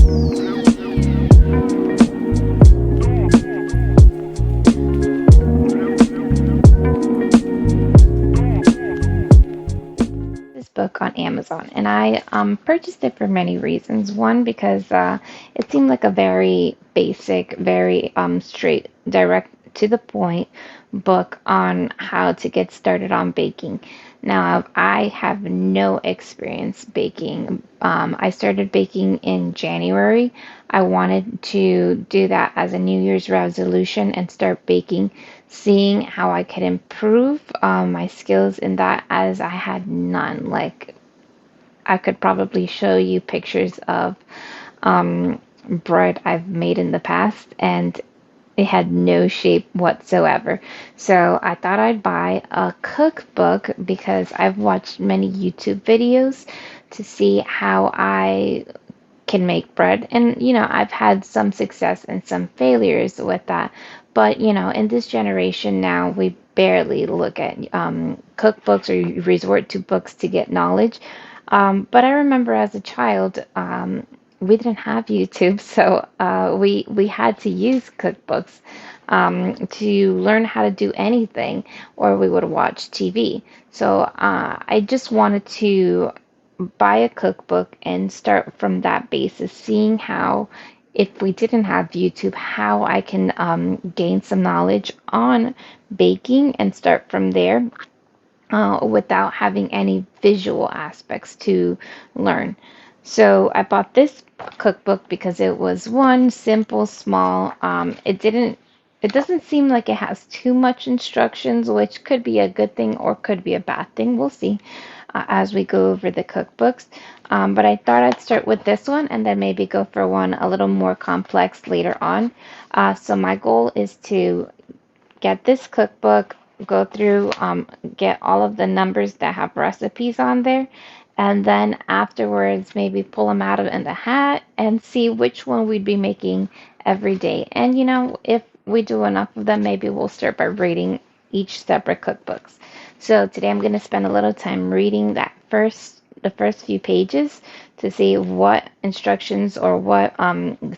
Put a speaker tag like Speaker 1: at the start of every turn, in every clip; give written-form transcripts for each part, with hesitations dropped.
Speaker 1: This book on Amazon, and I purchased it for many reasons. One, because it seemed like a very basic, very straight, direct to the point book on how to get started on baking. Now, I have no experience baking. I started baking in January. I wanted to do that as a New Year's resolution and start baking, seeing how I could improve my skills in that, as I had none. Like, I could probably show you pictures of bread I've made in the past, and it had no shape whatsoever. So I thought I'd buy a cookbook because I've watched many YouTube videos to see how I can make bread. And, I've had some success and some failures with that. But, in this generation now, we barely look at cookbooks or resort to books to get knowledge. But I remember as a child, we didn't have YouTube, so we had to use cookbooks to learn how to do anything, or we would watch TV. So I just wanted to buy a cookbook and start from that basis, seeing how, if we didn't have YouTube, how I can gain some knowledge on baking and start from there without having any visual aspects to learn. So I bought this cookbook because it was one simple, small. It doesn't seem like it has too much instructions, which could be a good thing or could be a bad thing. We'll see as we go over the cookbooks. But I thought I'd start with this one and then maybe go for one a little more complex later on. So my goal is to get this cookbook, go through, get all of the numbers that have recipes on there, and then afterwards maybe pull them out of in the hat and see which one we'd be making every day. And if we do enough of them, maybe we'll start by rating each separate cookbooks. So today I'm going to spend a little time reading the first few pages to see what instructions or what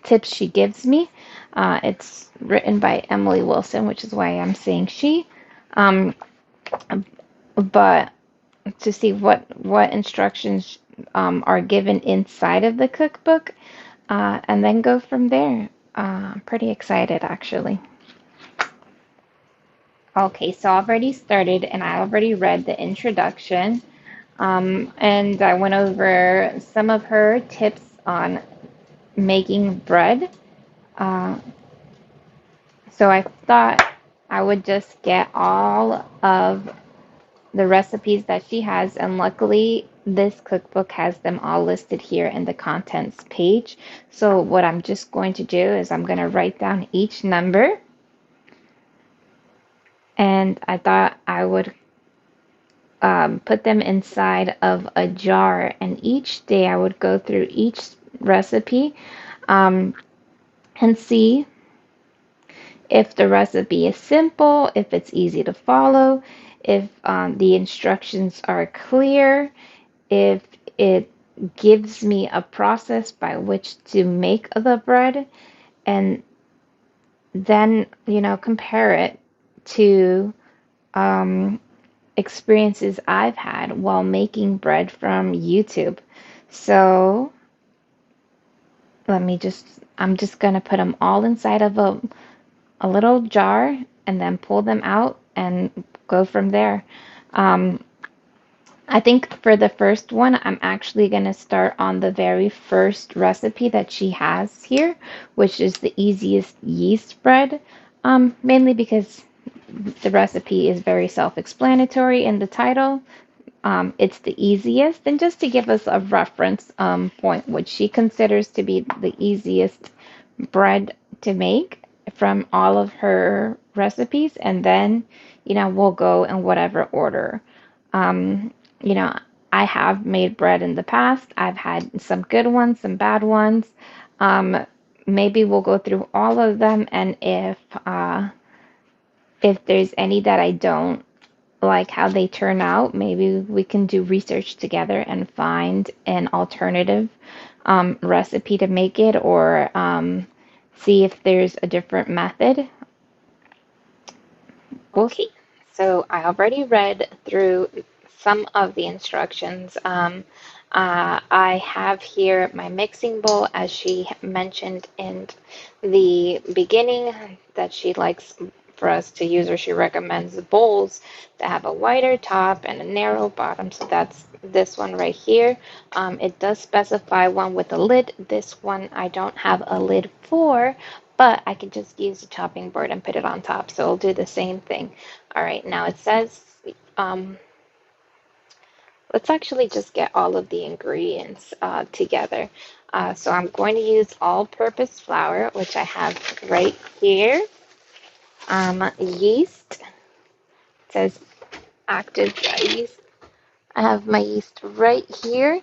Speaker 1: tips she gives me. It's written by Emily Wilson, which is why I'm saying she. Um, but to see what instructions are given inside of the cookbook, and then go from there. I'm pretty excited, actually. Okay, so I already started and I already read the introduction, and I went over some of her tips on making bread. Uh, so I thought I would just get all of the recipes that she has, and luckily this cookbook has them all listed here in the contents page. So what I'm just going to do is I'm going to write down each number, and I thought I would put them inside of a jar, and each day I would go through each recipe um, and see if the recipe is simple, if it's easy to follow, if the instructions are clear, if it gives me a process by which to make the bread, and then, compare it to um, experiences I've had while making bread from YouTube. So I'm just going to put them all inside of a little jar and then pull them out and go from there. Um, I think for the first one, I'm actually going to start on the very first recipe that she has here, which is the easiest yeast bread, mainly because the recipe is very self-explanatory in the title. It's the easiest, and just to give us a reference point, which she considers to be the easiest bread to make from all of her recipes, and then, we'll go in whatever order. Um, you know, I have made bread in the past. I've had some good ones, some bad ones. Um, Maybe we'll go through all of them, and if there's any that I don't like how they turn out, maybe we can do research together and find an alternative recipe to make it, or see if there's a different method. Okay, so I already read through some of the instructions. I have here my mixing bowl, as she mentioned in the beginning, that she likes for us to use, or she recommends bowls to have a wider top and a narrow bottom. So that's this one right here. It does specify one with a lid. This one I don't have a lid for, but I could just use a chopping board and put it on top. So I'll do the same thing. All right, now it says, um, let's actually just get all of the ingredients together. So I'm going to use all-purpose flour, which I have right here. Yeast, it says active dry yeast. I have my yeast right here.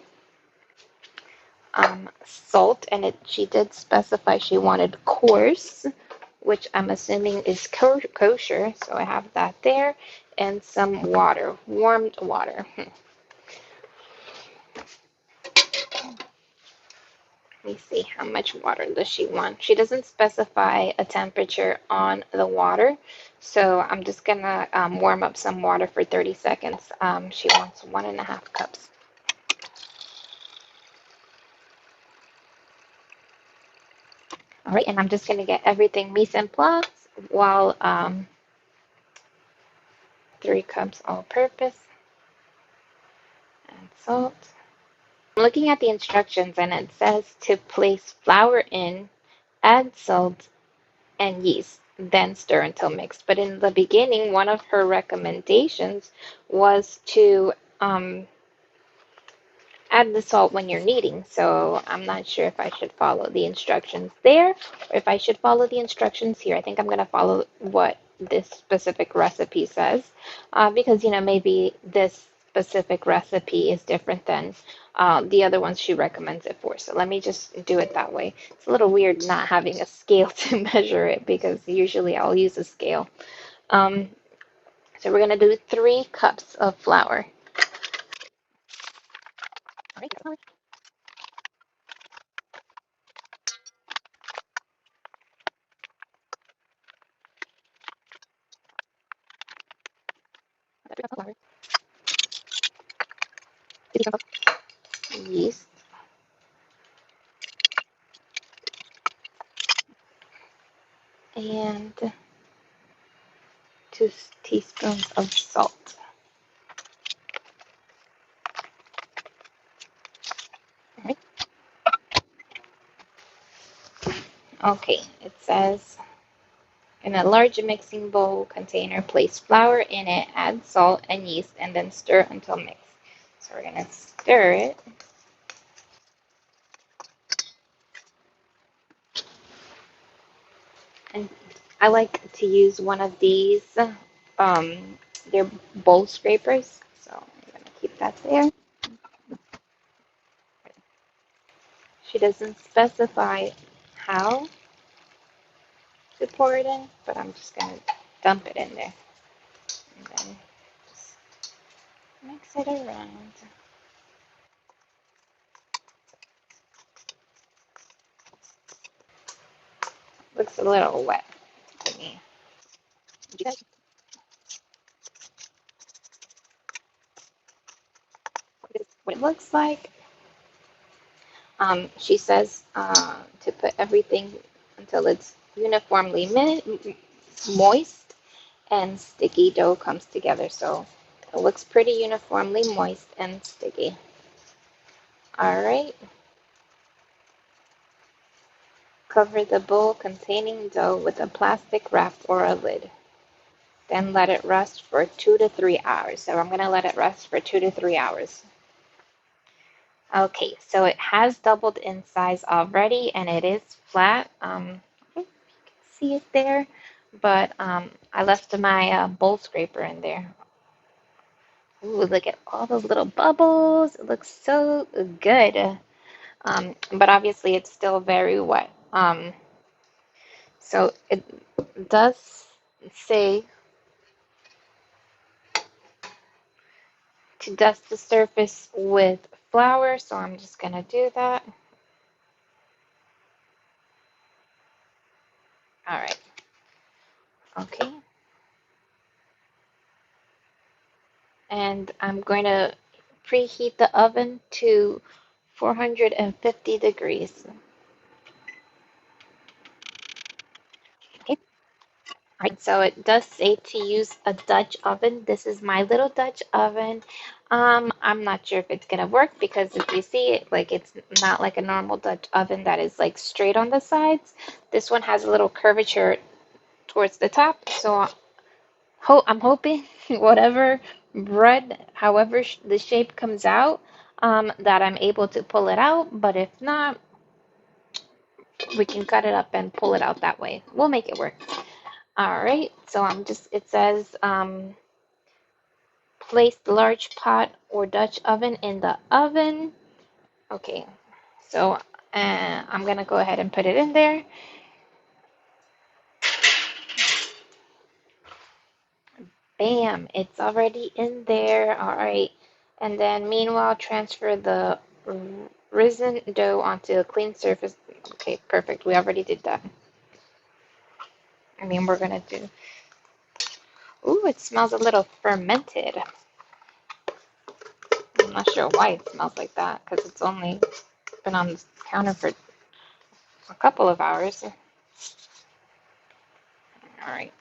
Speaker 1: Salt, and she did specify she wanted coarse, which I'm assuming is kosher, so I have that there, and some water, warmed water. Let me see, how much water does she want? She doesn't specify a temperature on the water, so I'm just gonna warm up some water for 30 seconds. She wants 1.5 cups. All right, and I'm just gonna get everything mise en place while 3 cups all-purpose and salt. I'm looking at the instructions, and it says to place flour in, add salt and yeast, then stir until mixed. But in the beginning, one of her recommendations was to add the salt when you're kneading. So I'm not sure if I should follow the instructions there, or if I should follow the instructions here. I think I'm going to follow what this specific recipe says, because, maybe this specific recipe is different than the other ones she recommends it for. So let me just do it that way. It's a little weird not having a scale to measure it, because usually I'll use a scale. Um, so we're going to do 3 cups of flour. All right, flour. Flour. Yeast, and 2 teaspoons of salt. All right. Okay, it says in a large mixing bowl container, place flour in it, add salt and yeast, and then stir until mixed. So we're going to stir it. And I like to use one of these. They're bowl scrapers. So I'm going to keep that there. She doesn't specify how to pour it in, but I'm just going to dump it in there. And then just mix it around. Looks a little wet to me. That's what it looks like. She says to put everything until it's uniformly moist and sticky dough comes together. So it looks pretty uniformly moist and sticky. All right. Cover the bowl containing dough with a plastic wrap or a lid. Then let it rest for 2 to 3 hours. So I'm going to let it rest for 2 to 3 hours. Okay, so it has doubled in size already, and it is flat. You can see it there, but I left my bowl scraper in there. Ooh, look at all those little bubbles. It looks so good. But obviously it's still very wet. So it does say to dust the surface with flour, so I'm just gonna do that. All right. Okay. And I'm going to preheat the oven to 450 degrees. Okay. All right, so it does say to use a Dutch oven. This is my little Dutch oven. I'm not sure if it's gonna work because if you see it, like it's not like a normal Dutch oven that is like straight on the sides. This one has a little curvature towards the top. So I'm hoping whatever bread, however the shape comes out, that I'm able to pull it out. But if not, we can cut it up and pull it out that way. We'll make it work. All right, so it says place the large pot or Dutch oven in the oven. Okay, so I'm gonna go ahead and put it in there. Bam, it's already in there. All right, and then meanwhile, transfer the risen dough onto a clean surface. Okay, perfect. We already did that. I mean, we're gonna do. Ooh, it smells a little fermented. I'm not sure why it smells like that because it's only been on the counter for a couple of hours. All right.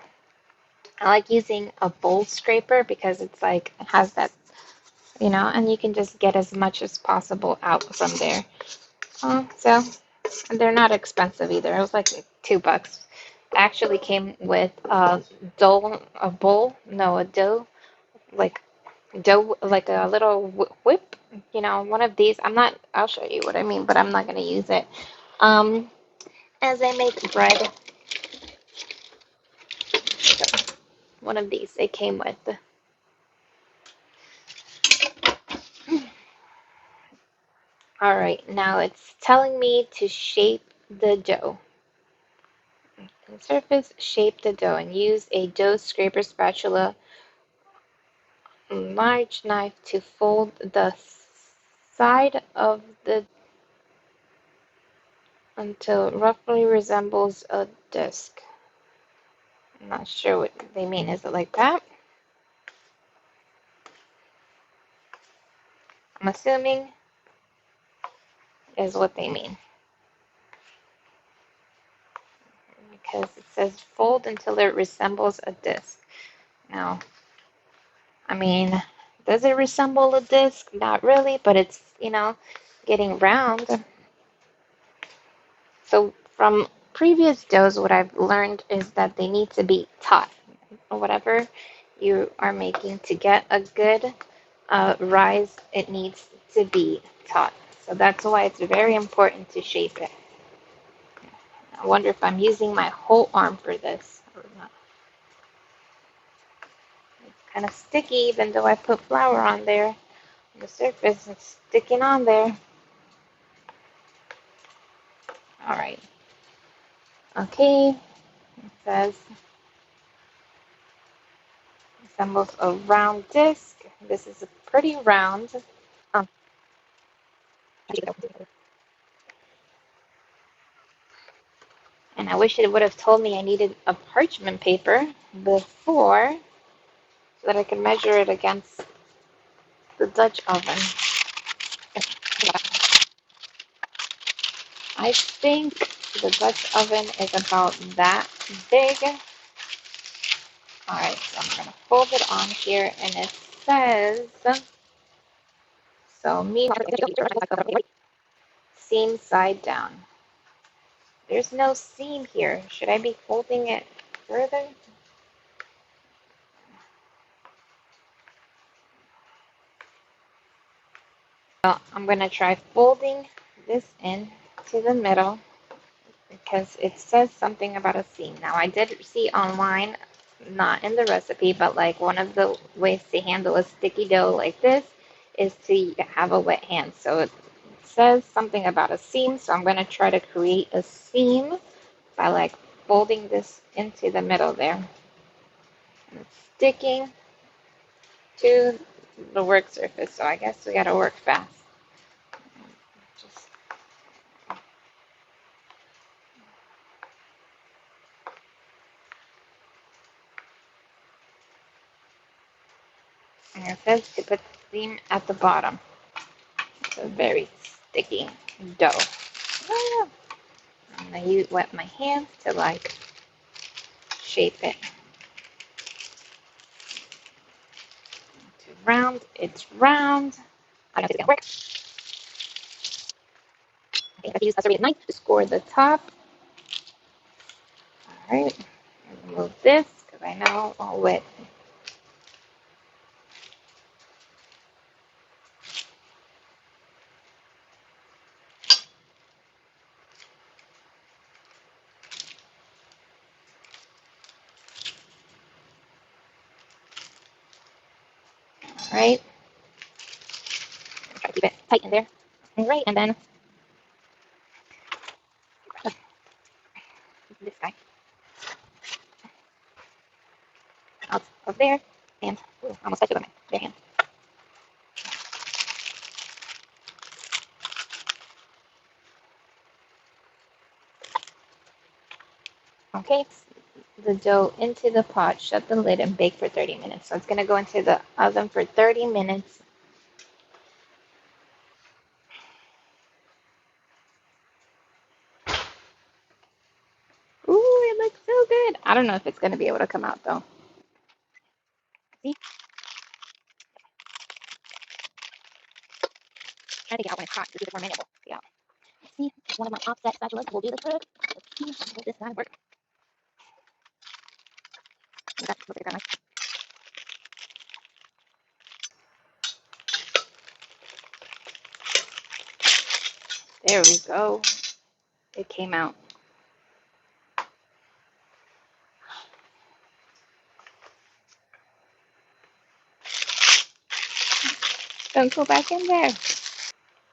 Speaker 1: I like using a bowl scraper because it's like it has that, and you can just get as much as possible out from there. So they're not expensive either. It was like $2. It actually came with a bowl, no, a dough, like a little whip, one of these. I'll show you what I mean, but I'm not going to use it. Um, as I make bread, so one of these it came with. All right, now it's telling me to shape the dough. And surface, shape the dough and use a dough scraper spatula, large knife to fold the side of the until it roughly resembles a disc. I'm not sure what they mean. Is it like that? I'm assuming is what they mean. Because it says fold until it resembles a disc. Now, I mean, does it resemble a disc? Not really, but it's, getting round. So from previous doughs, what I've learned is that they need to be taut. Whatever you are making to get a good rise, it needs to be taut. So that's why it's very important to shape it. I wonder if I'm using my whole arm for this or not. It's kind of sticky, even though I put flour on there. On the surface, it's sticking on there. All right. Okay. It says resembles a round disc. This is pretty round. Um, and I wish it would have told me I needed a parchment paper before so that I can measure it against the Dutch oven. I think the Dutch oven is about that big. All right, so I'm going to fold it on here, and it says, so me seam side down. There's no seam here. Should I be folding it further? Well, I'm going to try folding this in to the middle because it says something about a seam. Now, I did see online, not in the recipe, but like one of the ways to handle a sticky dough like this is to have a wet hand. So it says something about a seam, so I'm going to try to create a seam by like folding this into the middle there. And it's sticking to the work surface, so I guess we got to work fast. Just And it says to put the seam at the bottom. It's a very sticky dough. Ah, I'm gonna wet my hands to like shape it to round. It's round. I don't know if it's gonna work. I think I have to use a serrated knife to score the top. All right. Remove this because I know all wet. All right. Try to keep it tight in there. All right, and then this guy out of there, and ooh, almost touched it with my bare hand. Okay, the dough into the pot, shut the lid, and bake for 30 minutes. So it's gonna go into the oven for 30 minutes. Ooh, it looks so good. I don't know if it's gonna be able to come out though. See, trying to take it out when it's hot to keep it more manageable. Yeah. See, one of my offset spatulas will do the trick. Let's see, will this guy work? That looks like it's nice. There we go. It came out. Don't go back in there.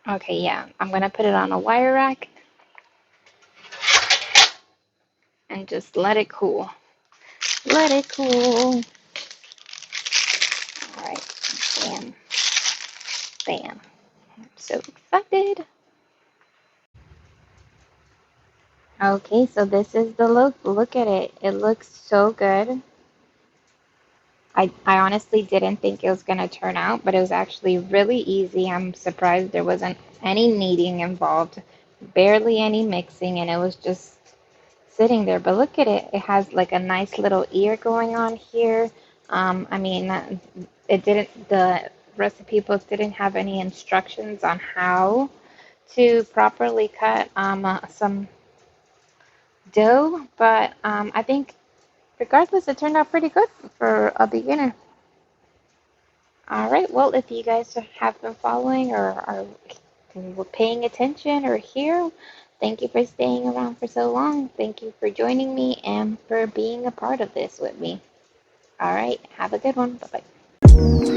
Speaker 1: Okay, yeah, I'm gonna put it on a wire rack and just let it cool. Let it cool. All right, bam, bam. I'm so excited. Okay, so this is the look. Look at it. It looks so good. I honestly didn't think it was gonna turn out, but it was actually really easy. I'm surprised there wasn't any kneading involved, barely any mixing, and it was just sitting there. But look at it. It has like a nice little ear going on here. I mean, it didn't, the recipe book didn't have any instructions on how to properly cut some dough, but I think regardless, it turned out pretty good for a beginner. All right, well, if you guys have been following or are were paying attention or here, thank you for staying around for so long. Thank you for joining me and for being a part of this with me. All right, have a good one. Bye bye.